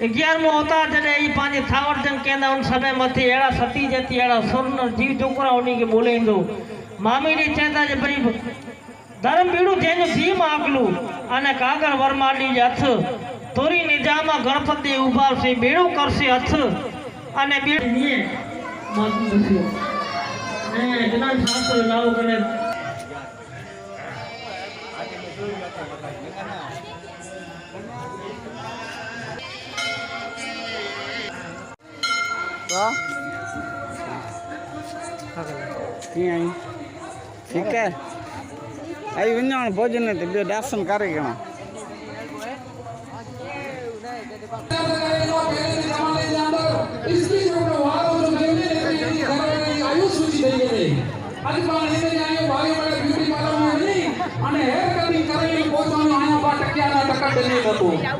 11मो होता जने ई पानी थावर जन केंदा उन समय मथे एड़ा सती जती एड़ा सुरन जीव जोकरा उनी के बोलेंदो मामी री चेता जे बरी धर्म बीड़ू जेनो भीम आगलू अने कागर वरमाडी हथ तोरी निजामा गणपति उभार से बेड़ो करसे हथ अने बेड़ीए मातु दस्यो ने जना शास्त्र लाओ कने ठीक है आई वञण भोजन ते ॿियो दर्शन करे गणो અને હેર કટિંગ કરાવી પોતાનો આયા 5 ટકા ટકા દે નતો